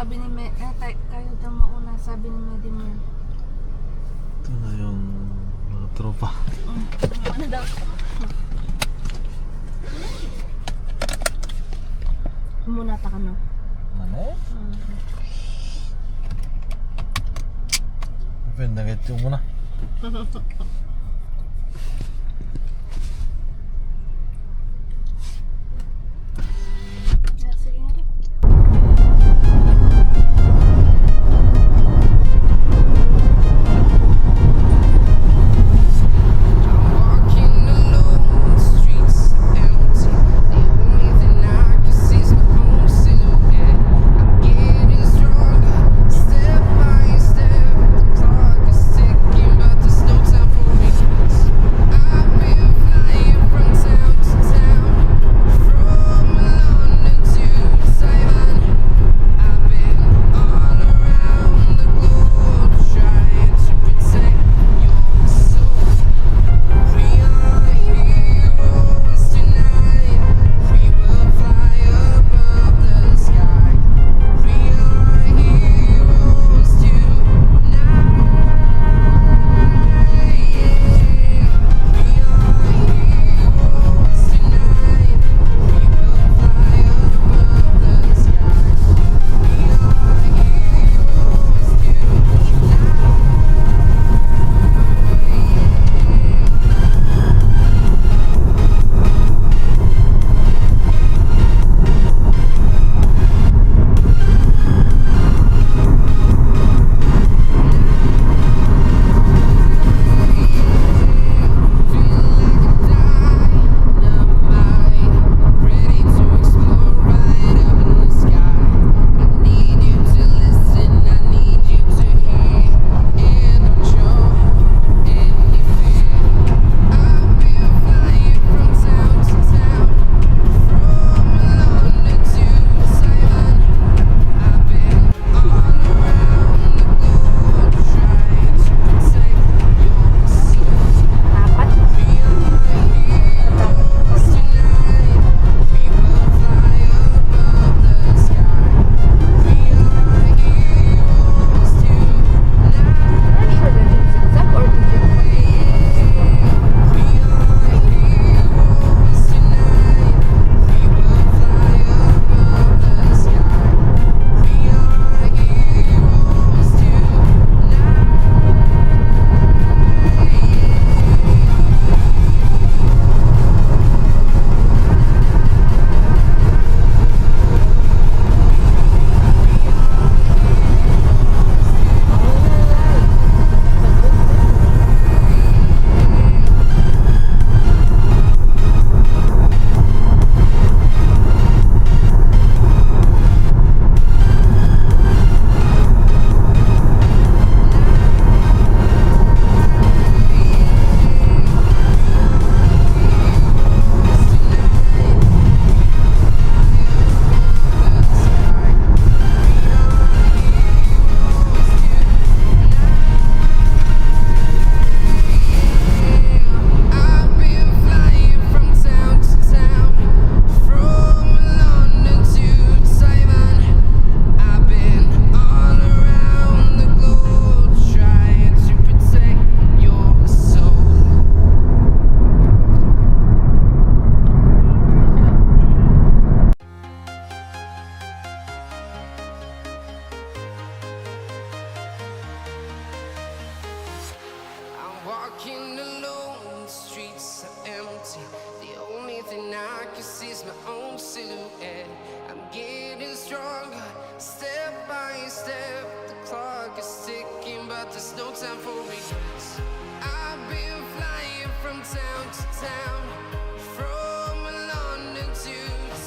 sabi ni kayo daw mauna, sabi ni Medimir. Ito na yung mga tropa. Ano daw? Muna ta ka no? Ano eh? Pinagit yung muna. Sige nga. Walking alone, the streets are empty. The only thing I can see is my own silhouette. I'm getting stronger, step by step. The clock is ticking, but there's no time for me. I've been flying from town to town, from London to Taiwan. I've been all around the globe, trying to protect your soul. We are heroes tonight. We will fly above the sky. We are heroes tonight. Yeah. We are heroes tonight. We will fly above the sky. We are heroes ready to explore right up in the sky. I need you to listen, I need you to hear, and don't show any fear. I've been flying from town to town, from London to Taiwan. I've been all around the globe, trying to protect your soul. Dapat. We are heroes tonight. We will fly above the sky. We are heroes tonight. Not sure that it's zigzag or video. We are heroes tonight. We will fly above the sky. We are heroes I've been flying from town to town, from London to Taiwan. I've been all around the globe, trying to protect your soul. I'm walking alone, the streets are empty. The only thing I can see is my own silhouette. I'm getting stronger, step by step. The clock is ticking, but there's no time for me. I've been flying from town to town, from London to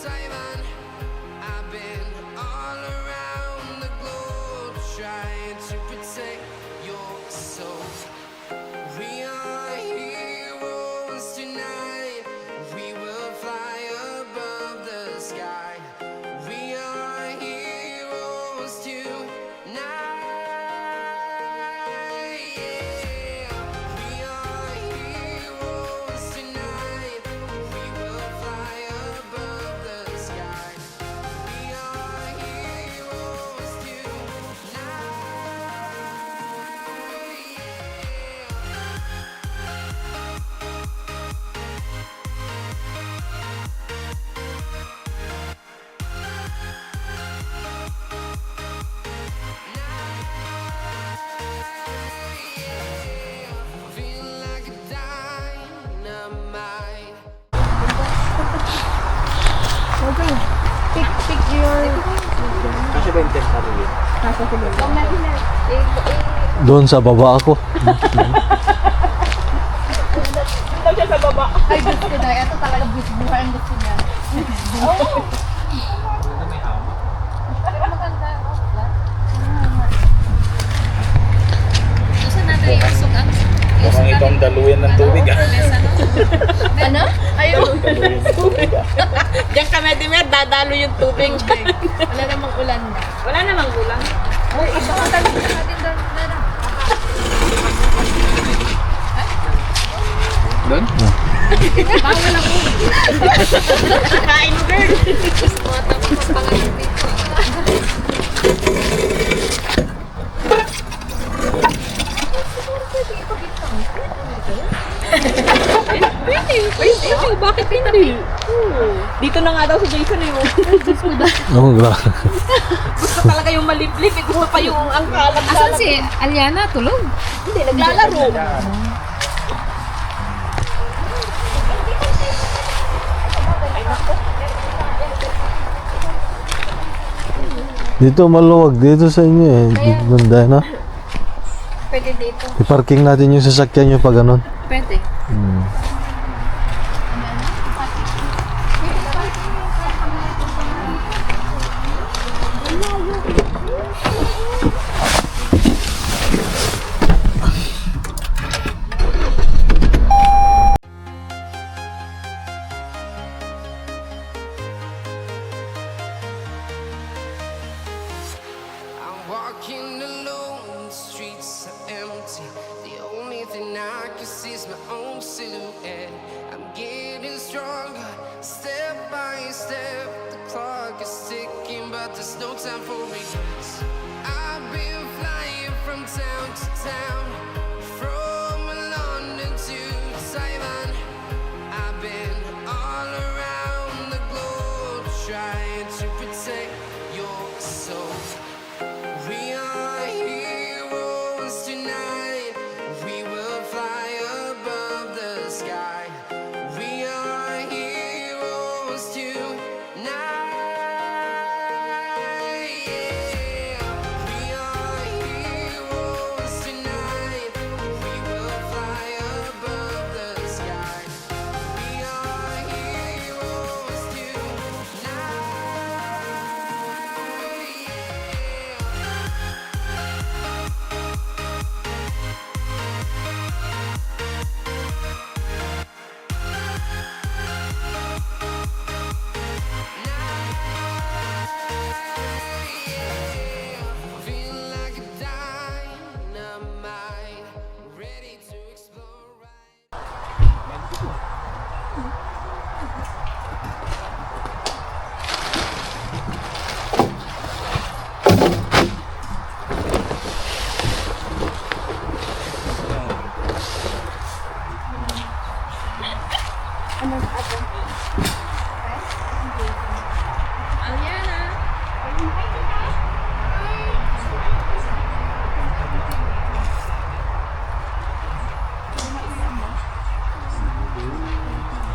Taiwan. I've been all around the globe, trying to protect your soul. We are heroes tonight. We will fly above the sky. We are heroes tonight. Yeah. We are heroes tonight. Kasi ba yung temporary? Doon sa baba ako. Ay, gusto ko dahil. Ito talaga buhay ang gusto niya. Oo. Maganda. Gusto natin yung sugang. Mukhang ito ang daluyan ng tubig ah. Ano? Ayun. Daluyan ng tubig ah. Diyan ka, Medimer, dadalo yung tubig. Wala namang ulan na. Wala namang ulang. Uy, ito ang talaga natin doon. Doon? Bawal ako. Kain mo, girl. Mga tapos ang pangalan dito. Pwede. Bakit hindi? Dito na nga daw si Jason eh. Oh, grabe. Gusto talaga yung maliblib. Gusto pa yung ang kalat. Asan si Aliana? Tulog? Hindi, naglalaro. Dito maluwag. Dito sa inyo eh. Ganda na. Pwede dito. I-parking natin yung sasakyan nyo pag ganun. Pwede. Hmm. I'm walking alone, the streets are empty. The only thing I can see is my own silhouette. I'm getting stronger, step by step. The clock is ticking, but there's no time for regrets. I've been flying from town to town, from London to Taiwan. I've been all around the globe trying to protect your soul. We are heroes tonight. We will fly above the sky. We are heroes tonight. Yeah. We are heroes tonight. We will fly above the sky. We are heroes tonight. Yeah. Feel like a dynamite, ready to explode right.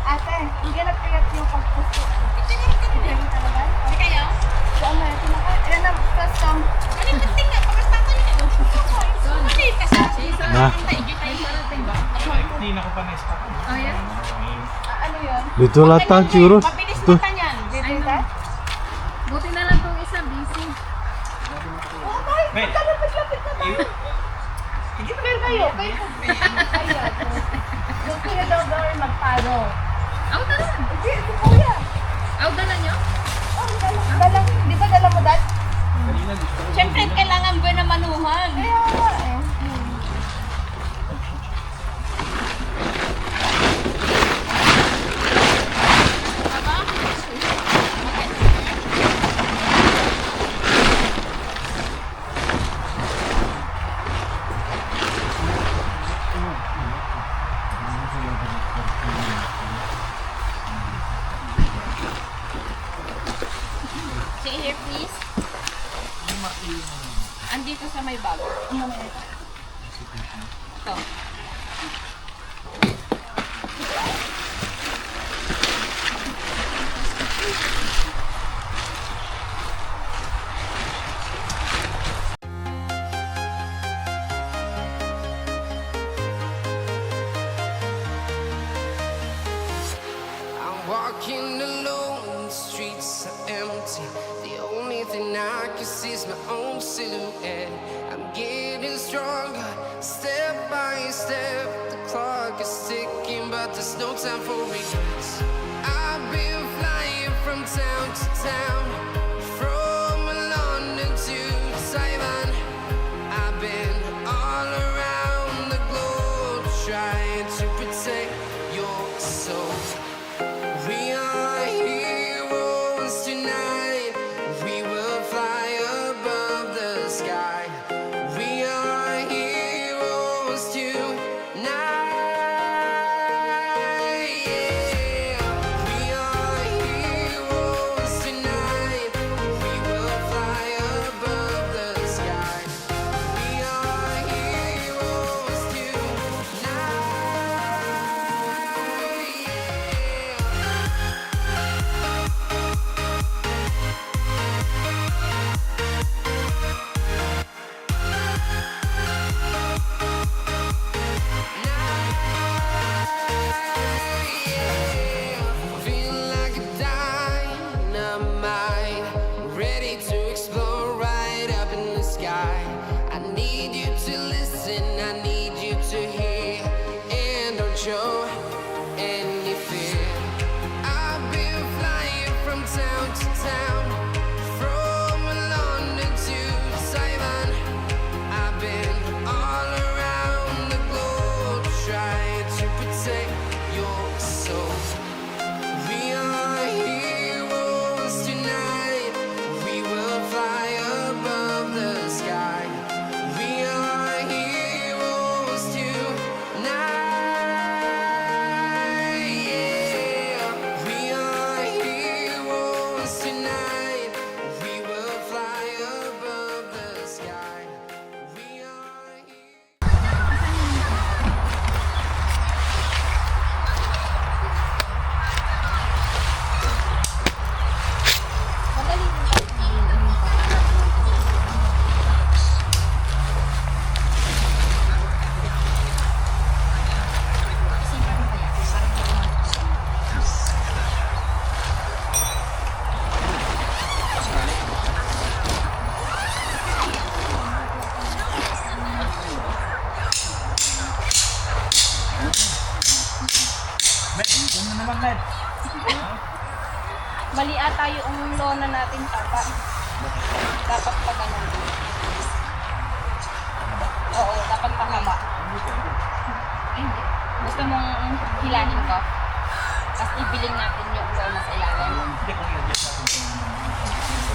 Ate, hindi nagpayat yung pagpusto. Hindi talaga? Hindi kayo? Saan na? Yan ang custom. Na. Oh, yan? Ano yun? Dito lahat tayo, churros. Ito. Dito ka? Buti na lang itong isa, busy. Oh, bakit? Magkalapit-lapit na tayo. Pero kayo, kayo. Yung kuya daw daw ay magpalo. Aw, dala. Hindi, ito kuya. Aw, dala nyo? Oh, dalang, di ba dala mo dad? Siyempre, kailangan ba na manuhan? Kaya nga eh. Say here, please. Andito sa may bag. Ito. see is my own silhouette. I'm getting stronger, step by step. The clock is ticking, but there's no time for regrets. I've been flying from town to town, from London to Taiwan. I've been all around the globe trying to protect your soul. We are heroes tonight. We will fly above the sky. We are heroes tonight. Yeah. We are heroes tonight. We will fly above the sky. We are heroes tonight. Feel like a dynamite, ready to explode right up in the sky. I need you to listen, I need you to hear, and don't show any fear. I've been flying from town to town, from London to Taiwan. I've been all around the globe trying to protect your soul. We are heroes tonight. We will fly above the sky. We are heroes tonight. Yeah. We are heroes tonight. We will fly above the sky. We are heroes. Madali din pa. Mali ata yung lona natin, Papa. Dapat pa ganun. Oo, dapat pahaba. Hindi. Gusto mong hilahin ko? Tapos ibiling natin yung lona sa ilalim.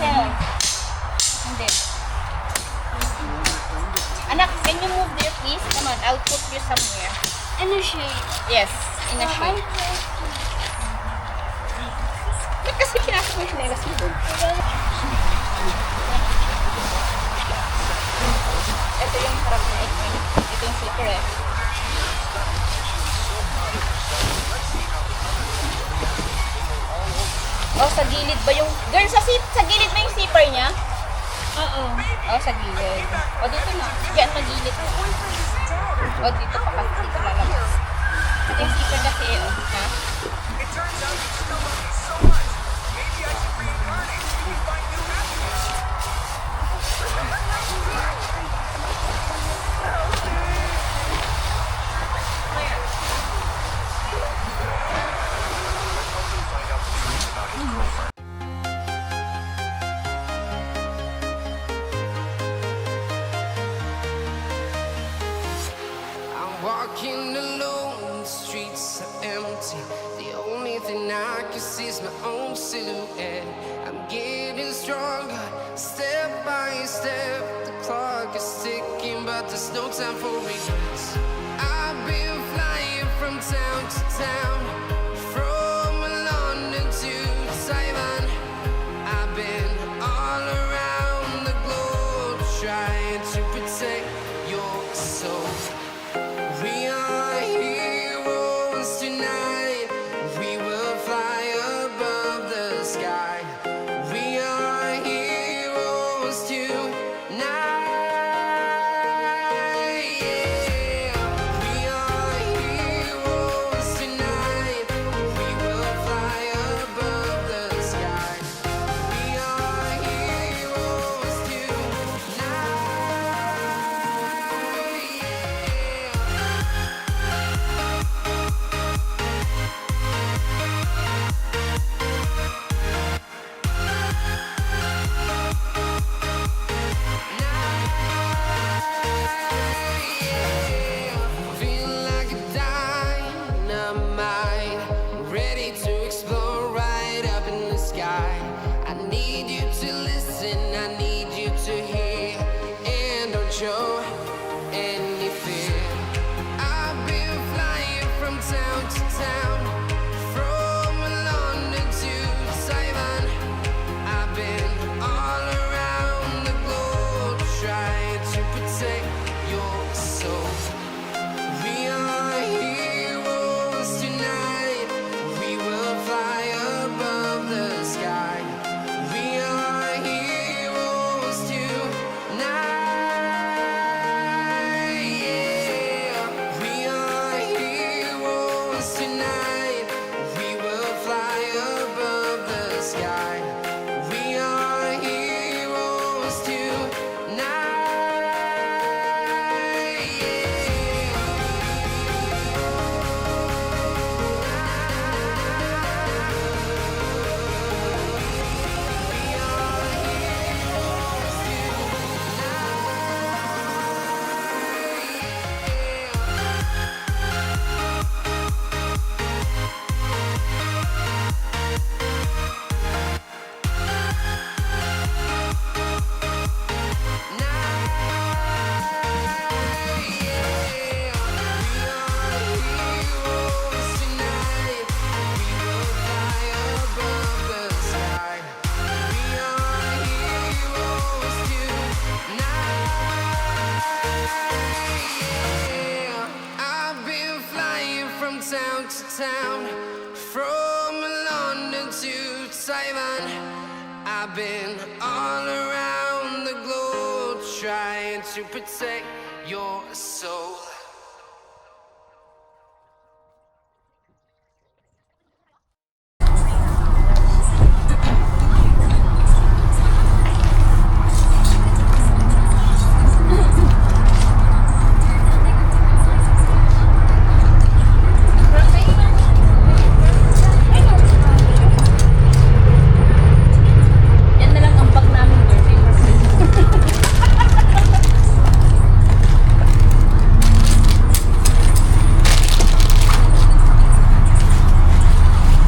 Pero, hindi. Anak, can you move there please? Come on, I'll put you somewhere. In a shade. Yes, in a shade. Ba't kasi pinasok mo yung sinelas mo doon? Ito yung harap na ito. Ito yung slipper eh. Oh, sa gilid ba yung... Girl, sa gilid ba yung zipper niya? Oo. Oh, sa gilid. O, dito na. Yan, sa gilid. O, dito pa kasi. Dito lalabas. Ito yung zipper kasi eh. Oh. Ha? I'm walking alone, the streets are empty. The only thing I can see is my own silhouette. I'm getting stronger, step by step. The clock is ticking, but there's no time for regrets. I've been flying from town to town, from London to Taiwan. I've been all around the globe trying to protect your soul. We are heroes tonight. We will fly above the sky. We are heroes tonight. Yeah. We are heroes tonight. We will fly above the sky. We are heroes tonight. town to town, from London to Taiwan. I've been all around the globe trying to protect your soul. Yan na lang ang bag namin, girl.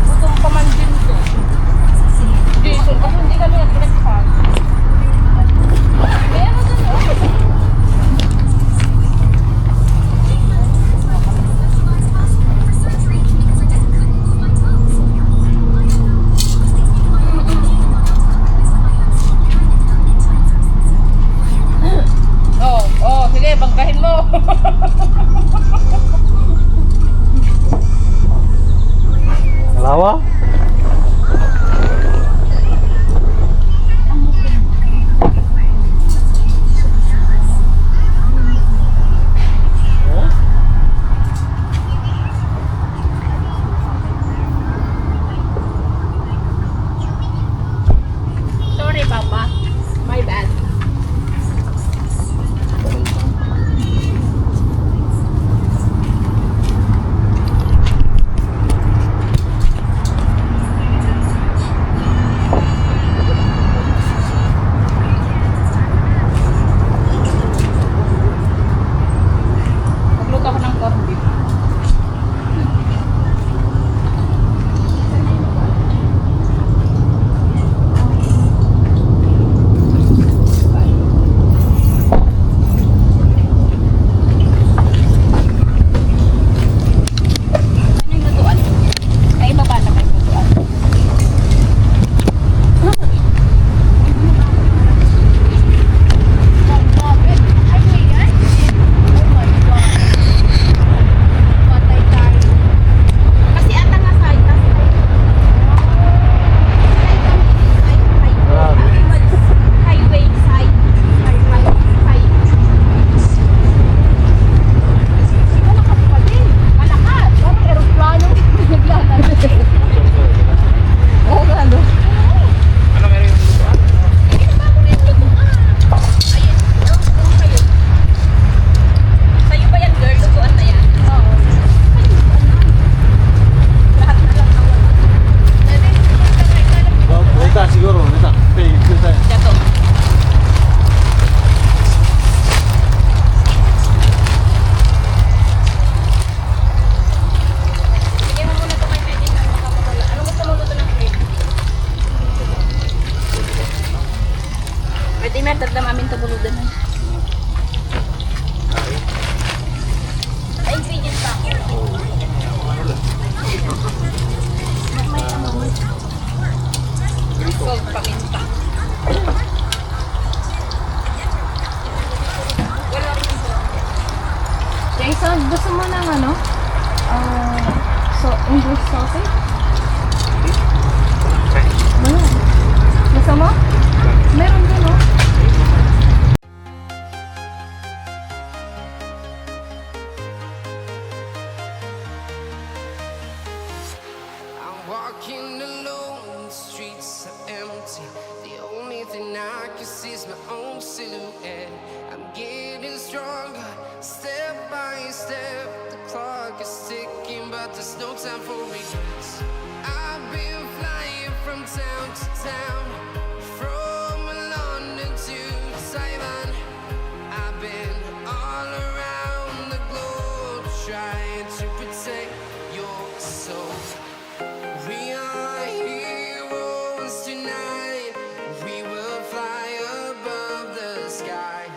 Butong pamandin ko. Jason, kasi hindi kami nag-breakfast. Meron doon, oh. Sige, bangkahin mo. Alawa? Sorry, Papa. My bad. Magluto ako ng corned beef. Ano yung lutuan? Ay, iba pa na ba yung lutuan? Ay, may yan? Oh my God. Patay tayo. Kasi ata nga side, nasa side. Highway side. Highway side. Malakas pa din. Malakas. Parang aeroplano. Naglalaro. Oo, ano? Ano meron yung lutuan? Ayun, doon kayo. Sa'yo ba yan, girl? Lutuan na yan? Oo. Lahat na lang nawala. Neta, siguro. Neta. Neta. Dato. Bigyan mo muna ito kay Medin na makamawala. Anong gusto mo luto ng cream? Pwede mer, dagdam amin ito buludan. Ay, ingredients pa ako. Salt, paminta. Wala rin ito. Jason, gusto mo ng ano? So, English sausage? Gusto mo? Meron din, oh. I'm walking alone, the streets are empty. The only thing I can see is my own silhouette. I'm getting stronger, step by step. The clock is ticking, but there's no time for regrets. I've been flying from town to town, from London to Taiwan. I've been all around the globe trying to protect your soul. We are heroes tonight. We will fly above the sky.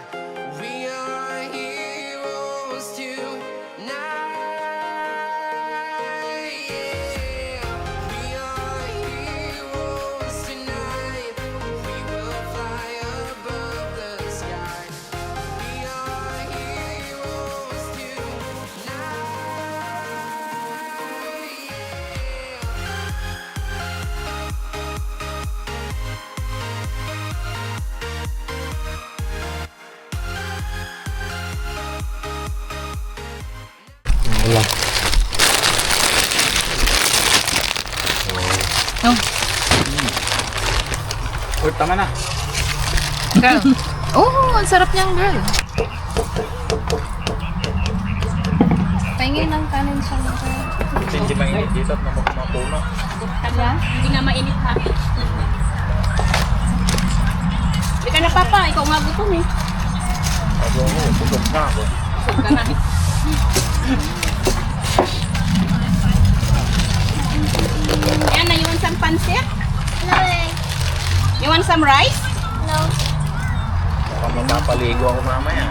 We are heroes tonight. Yeah. We are heroes tonight. Wala. Oh. Uy, tama na. Girl. Oh, ang sarap niyang girl. Pahingin ng kanin siya ng girl. Hindi mainit dito at mapuno. Kaya, hindi nga mainit ha. Hindi ka na papa, ikaw nga gutom eh. Sabi mo, busog na ako. Busog ka na. Yan na, you want some pancit? No way. You want some rice? No. Baka mapapaligo ako mamaya.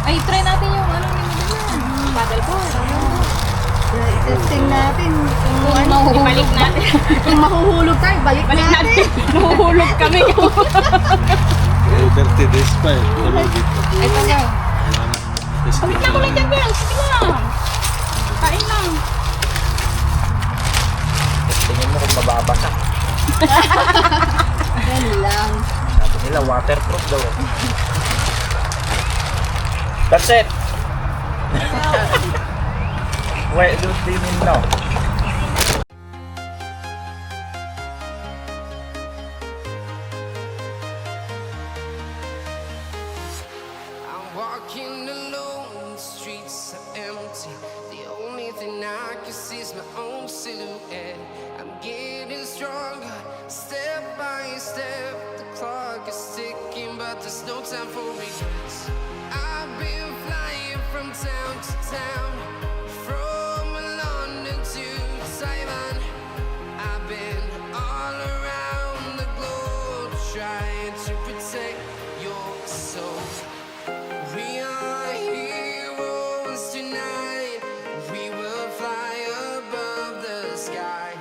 Ay, try natin yung ano ni Madonna. Paddleboard. Testing natin kung ano. Ibalik natin. Kung mahuhulog tayo, balik Balik natin. natin. Nahuhulog kami. 30 days pa eh. Tuloy dito. Ay, taga. Balik na ko lang dyan, girls. Sige lang. Kain lang. Tingin mo kung mababasa. Yan lang. Sabi nila, waterproof daw. That's it. Wait, do you mean no? I'm walking alone, the streets are empty. The only thing I can see is my own silhouette. I'm getting stronger, step by step. The clock is ticking, but there's no time for regrets. I've been flying from town to town, from London to Taiwan. I've been all around the globe trying to protect your soul. We are heroes tonight. We will fly above the sky.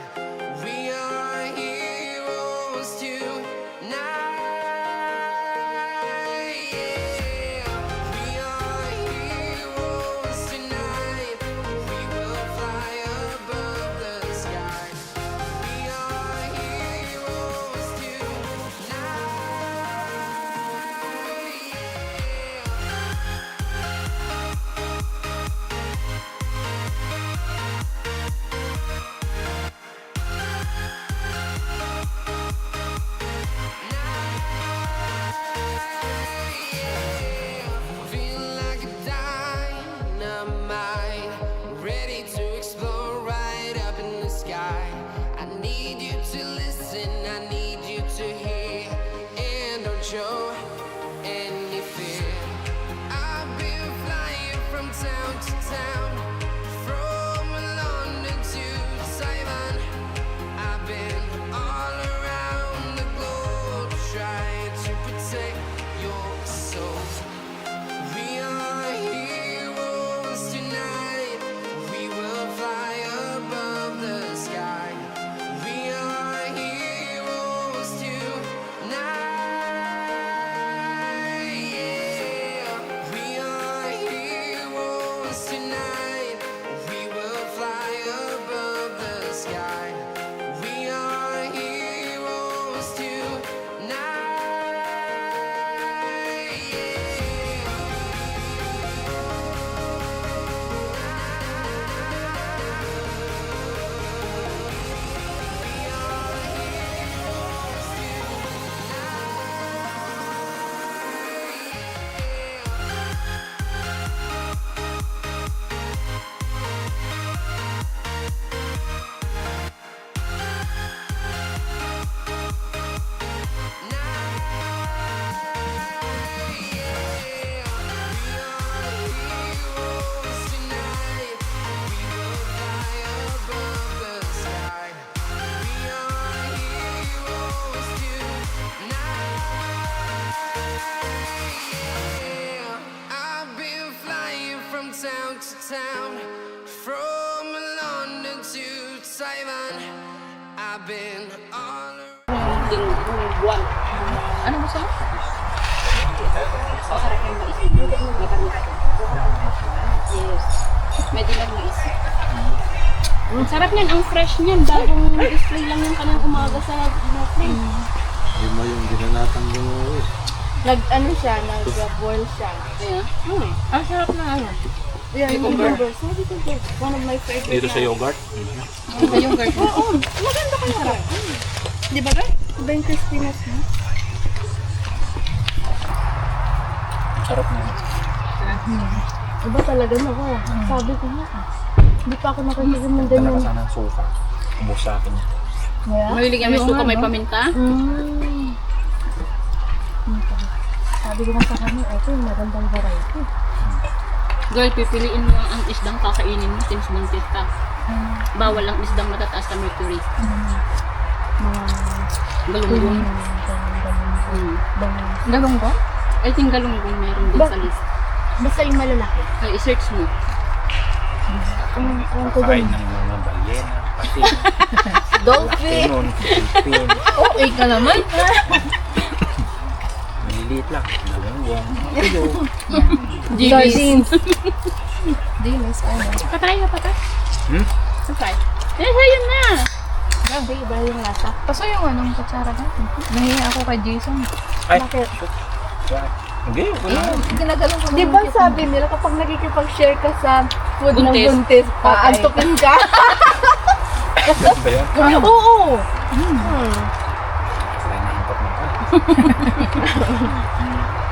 We are heroes tonight. Yeah. We are heroes tonight. We will fly above the sky. We are heroes tonight. Yeah. Feel like a dynamite, ready to explode right up in the sky. I need you to listen, I need you to hear, and don't show any fear. I've been flying from town to town, from London to Taiwan. I've been all around the globe trying to protect your soul. We are heroes tonight. We will fly above the sky. We are heroes tonight. Yeah. We are heroes tonight. We will fly above the sky. We are heroes tonight. I've been flying from town to town, from London to Taiwan. I've been all around. Ano gusto mo? Yes. Medyo lang mais. Ang sarap niyan, ang fresh niyan. Bagong display lang yung kanang umaga sa display. Hindi mo yung ginanatang gumawa eh. Nag-boil siya. Ayan. Ang sarap na ano. Yeah, Cucumber. Sabi ko, one of my favorite. Dito sa yogurt. Ano yung garden? Oo, maganda ka sarap. Di ba ba? Iba yung crispiness mo. Ang sarap na. Iba talaga na ko. Sabi ko nga. Hindi pa ako nakikita ng Dala ka ganyan. sana ng suka. Ubus sa akin yan. Yeah? Mahilig yan, may suka, may paminta. Sabi ko nga sa kanya, ito yung magandang variety. Girl, pipiliin mo ang isdang kakainin mo since buntis ka. Bawal ang isdang matataas sa mercury. Galunggong. Galong ko? I think galunggong meron din sa list. Basta yung malalaki. Ay, i-search mo. Ang ko Kain dun. ng mga balyena. Pati. Dolphin! Tinon. Philippine. Okay ka naman. Maliliit lang. Dalawang. Tuyo. Sardines. Dinis, ano. Patay ka, patay. Hmm? Patay. Eh, ayun na. Hindi, iba yung lasa. Paso yung anong kutsara ka. Nahiya ako kay Jason. Ay. Bakit? Hindi. Wala. Ginagalong ko Di ba sabi nila kapag nakikipag-share ka sa food ng Buntis. buntis, paantukin ka? Ganun ba yan? Oo! Kaya nakakot na ka.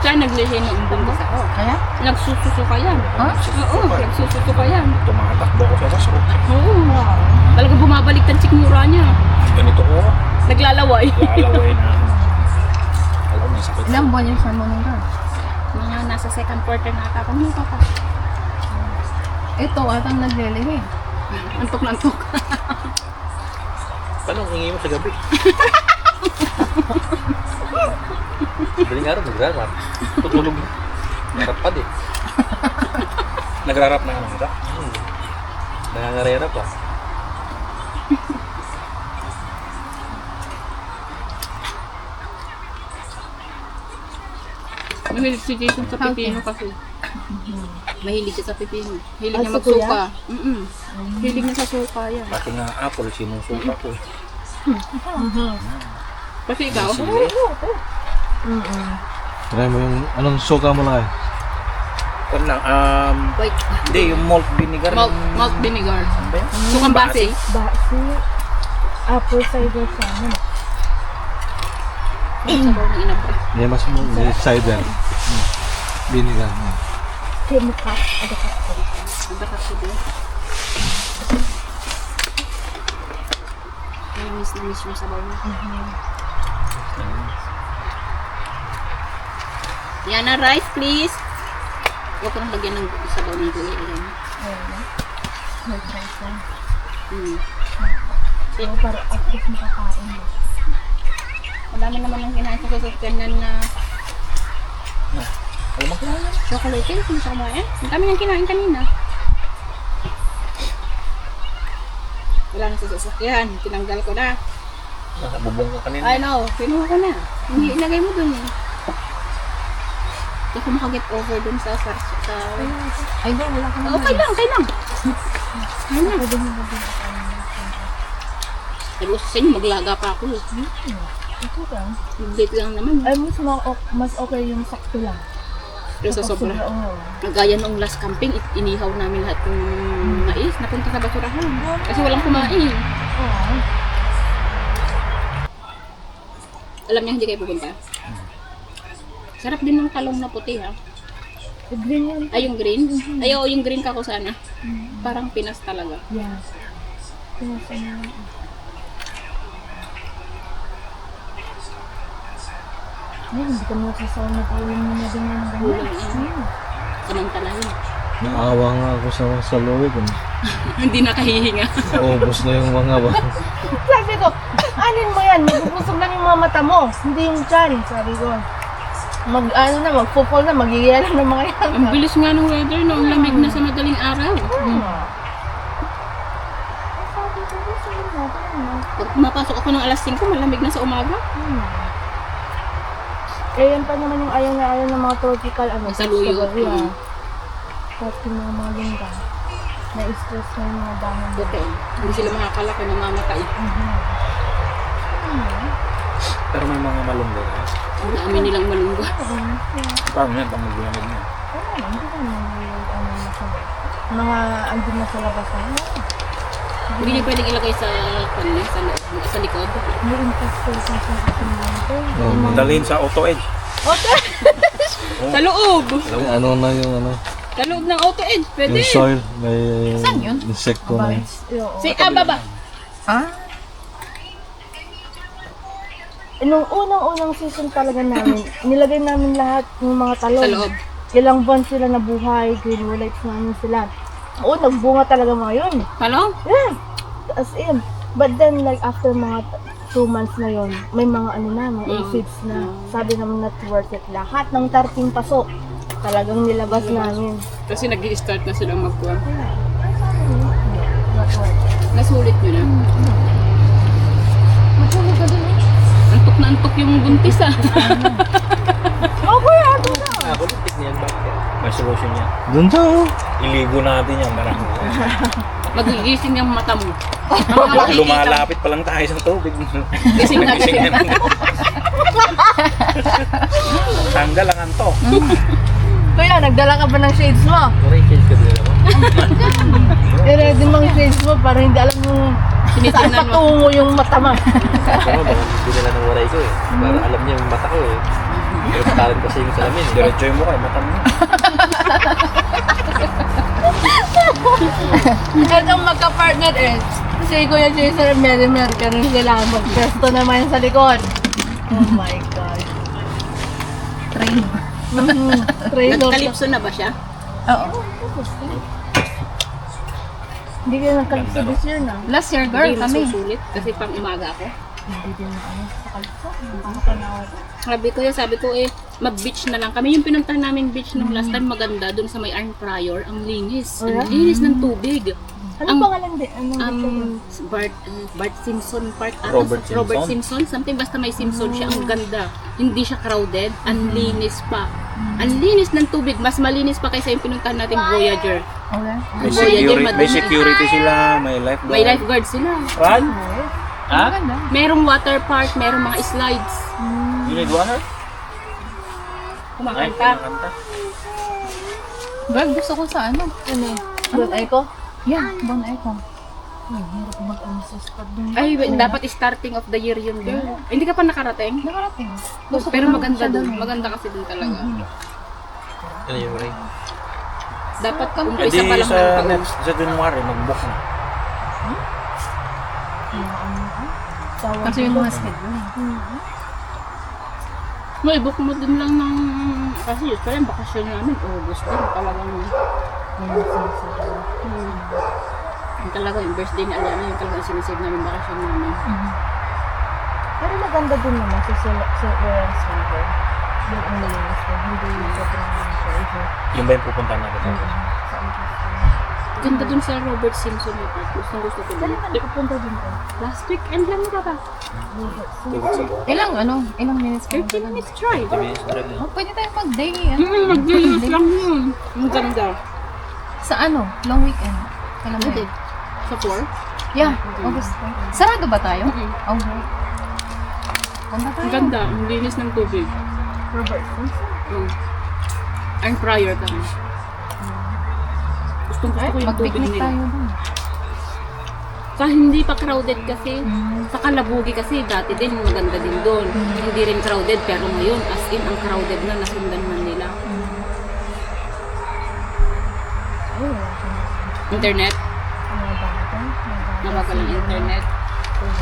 Siya naglihi ng buntis ako. Kaya? Nagsususo ka yan. Ha? Oo, nagsususo ka yan. Tumatakbo ko sa waso. Oo. Talaga bumabalik ang tsikmura niya. Ganito ko. Naglalaway. Lalaway na. Alam mo, sakit. Ilang buwan yung son mo nung girl? Mga nasa second quarter na ata. Paano ka pa? Ito, atang naglilihi. Antok na antok. Paano ang ingay mo sa gabi? Daling araw, nagrarap. Tutulog na. Narap pa din. Nagrarap na nga nang nangangarera pa. Mahilig si Jason sa pipino kasi. Mahilig siya sa pipino. Hilig niya Ah, sa magsuka. Hilig niya sa suka yan. Pati nga apple, sinusuka ko. Kasi ikaw? Try mo yung, anong suka mo lang eh? Kung lang, Wait. hindi, yung malt vinegar. Malt vinegar. Ano ba yan? Sukang base. Basi, apple cider salmon. Sabaw ng inabra. Hindi, mas mo, cider. Vinegar. Kimka. Ano ka? Nagbatak ko doon. Ay, miss na miss yung sabaw niya. Yana, rice please. Huwag ko nang lagyan ng sabaw ng gulay. Ayan. May price lang. So, para at least makakain mo. Madami naman ang kinain sa sasakyanan na Alam mo kaya yan? chocolate. Kung sa kumain. Ang dami nang kinain kanina. Wala na sa sasakyan. Tinanggal ko na. Nakabubong ka kanina. I know. Pinuha ko na. Hindi ilagay mo dun eh. Hindi ako makaget over dun sa Ay, girl, wala ka naman. Okay lang, okay lang. Ayun na. Sabi ko sa inyo, maglaga pa ako. Ito lang. Date lang naman. Ay, mas okay yung sakto lang. Pero sa sobra. Oo. Gaya nung last camping, inihaw namin lahat yung mais. Napunta sa basurahan. Kasi walang kumain. Oo. Alam niya hindi kayo pupunta. Sarap din ng talong na puti ha. Green yan. Ay, yung green? Ay, oo, yung green kako sana. Parang Pinas talaga. Yeah. Ay, hindi ka masasaw na ulam mo na din yan. Ulam yan. Samantalahin. Naawa nga ako sa Lloyd. Hindi nakahihinga. Ubus na yung mga ba. Sabi ko, anin mo yan? Magbubusog lang yung mga mata mo. Hindi yung tiyan. Sabi ko, mag-fall na, magigiyala ng mga yan. Ang bilis nga ng weather, no? Ang lamig na sa madaling araw. Pag pumapasok ako ng alas 5, malamig na sa umaga. Eh, yan pa naman yung ayaw na ayaw ng mga tropical, Sa luyo. Yeah. Tapos yung mga lingga. Na-stress na yung mga dami. Okay. Hindi sila makakalaki, namamatay. Pero may mga malunggo ka. Ang dami nilang malunggo. Paano yan? Pang magbulamig niya. Hindi ka mga andun na sa labas na. Hindi niyo pwedeng ilagay sa kanila, sa likod. May infestation sa ating Oh, Dalhin sa auto edge. Sa loob! ano na yung ano? Sa loob ng auto edge, pwede. Yung soil, may Saan yun? insekto na yun. Si baba. Nung unang-unang season talaga namin, nilagay namin lahat ng mga talong. Sa loob. Ilang buwan sila nabuhay, greenwolites namin sila. Oo, nagbunga talaga mga yun. Talong? Yeah, as in. But then, like, after mga 2 months na yun, may mga ano na, mga aphids na. Sabi naman not worth it. Lahat ng 13 paso, talagang nilabas namin. Kasi nag-i-start na silang magkuhan. Not worth it. Nasulit nyo na. Matulog ka dun eh. Antok na antok yung buntis ah. Oh, kuya, ano na? Ako, litik niyan. Bakit? May solution niya. Doon daw. Iligo natin yan. Parang Magigising yung mata mo. lumalapit pa lang tayo sa tubig. Gising na gising. Tanggal ang anto. Kuya, nagdala ka ba ng shades mo? Oray, change ka din ako. I-ready mo ang shades mo para hindi alam yung saan Tinitingnan mo. patungo yung mata mo. Ano, baka dinala ng waray ko eh. Para alam niya yung mata ko eh. Pero talent kasi yung salamin. Diretso yung mukha, mata mo. Itong magka-partner eh. Si Kuya Jason at Mary Mary ka rin sila. Mag-presto naman sa likod. Oh my God. Train. Train of... Nagkalipso na ba siya? Oo. Hindi ka nagkalipso this year na. Last year, girl, Hindi kami. masusulit kasi pang umaga ako. Hindi din na ano sa kalipso. Nakakanawa. Sabi ko mag-beach na lang kami. Yung pinuntahan namin beach nung last time maganda doon sa may Iron Prior. Ang linis. Ang linis ng tubig. Anong pangalan din? Bart Simpson Park. Robert Simpson. Something basta may Simpson siya. Ang ganda. Hindi siya crowded. Ang linis pa. Ang linis ng tubig. Mas malinis pa kaysa yung pinuntahan nating Voyager. Okay. May security sila, may lifeguard. May lifeguard sila. What? Ha? Maganda. Merong water park, merong mga slides. You need water? Kumakanta. Girl, gusto ko sa ano? Ano? Doon ay ko? Yeah, Bon Icon. Ay, hirap mag-ano sa spot doon. Ay, dapat starting of the year yun, girl. Hindi ka pa nakarating? Nakarating. Pero maganda doon. Maganda kasi doon talaga. Ano yung ring? Dapat Pwede umpisa pa lang ng sa taon. next, sa January, mag-book na. Kasi yung mga schedule. May book mo din lang ng... Kasi usually yung bakasyon namin, August din. Talagang... Yung talaga yung birthday ni Aliana, yung talagang sinisave namin bakasyon namin. Pero maganda din naman sa Lawrence River. Yung ang nilinis ko. Hindi yung sobrang pressure. Yung ba yung pupunta natin? Ganda dun sa Robert Simpson yung park. Gusto ko Saan dun. ka pupunta din ko? Last weekend lang ba ba? Ilang minutes ka? 30 minutes drive. Oh, pwede tayo mag-day. Mag-day lang yun. Ang ganda. Sa ano? Long weekend. Kailan ba Hindi. yun? Sa 4? Yeah, August 4. Sarado ba tayo? Okay. Punta tayo. Ang ganda. Ang linis ng tubig. Robert Simpson? Ang prior kami. Gustong gusto ko yung tubig Mag-picnic nila. tayo dun. Sa hindi pa crowded kasi. Sa Kalabugi kasi dati din maganda din doon. Hindi rin crowded pero ngayon as in ang crowded na nasundan man nila. Ay, wala siya. Internet. Mga bata. Nabagal ang internet. Did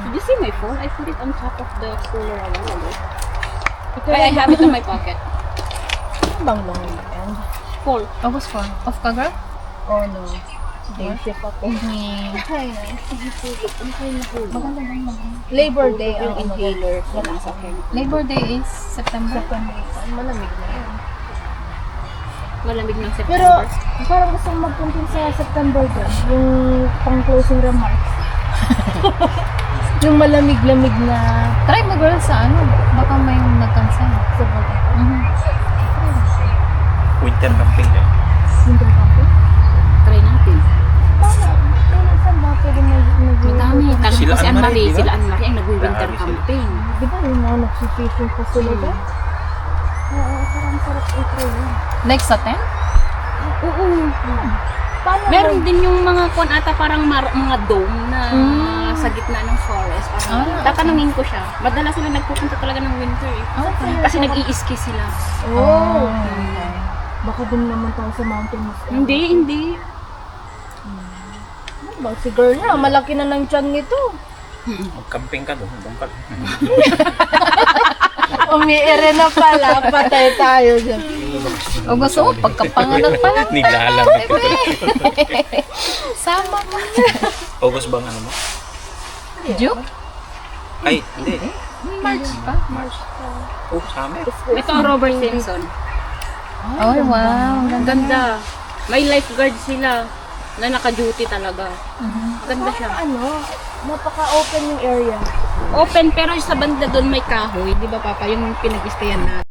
Did you see my phone? I put it on top of the cooler a while ago. I have it in my pocket. Ano bang long weekend? 4. August 4. Off ka, girl? Oh no. Day shift ako. Ay, Maganda lang mag Labor Day ang Yung inhaler. Wala sa akin. Labor Day is September. Malamig na yun. Malamig ng Pero September. parang gusto kong magpunta sa September din. Yung pang-closing remarks. Yung malamig-lamig na Try mo, girl, sa ano? Baka may nag-cancel. sa baga. Winter camping eh. Winter camping. Try na. Anlaki, di ba? sila Anlaki ang nagwi-winter Grabe sila. camping. Di ba yung mga nagsifishing pa sila Mm. dyan? Oo, parang sarap i-try yun. Like sa tent? Oo. Paano Meron din yung mga kwan ata parang mga dome na sa gitna ng forest. Parang, Ah, tatanungin ko siya. Madalas sila nagpupunta talaga ng winter eh. Okay. Kasi nag-i-ski sila. Oh. Baka dun naman tayo sa mountains. Hindi. Ba, si girl na, malaki na ng tiyan nito. Mag-camping ka doon. Doon ka. Umiire na pala, patay tayo dyan. O gusto mo, pagkapanganak pa lang. Niglalamig ka. Sama mo. August bang ano mo? Joke? Ay, hindi. March pa. Oh, summer. Ito ang Robert Simpson. Oh, wow. Ang Ang ganda. ganda. May lifeguard sila na naka-duty talaga. Ganda siya. Ano, napaka-open yung area. Open pero sa banda doon may kahoy. Di ba Papa? Yung pinag-stayan natin.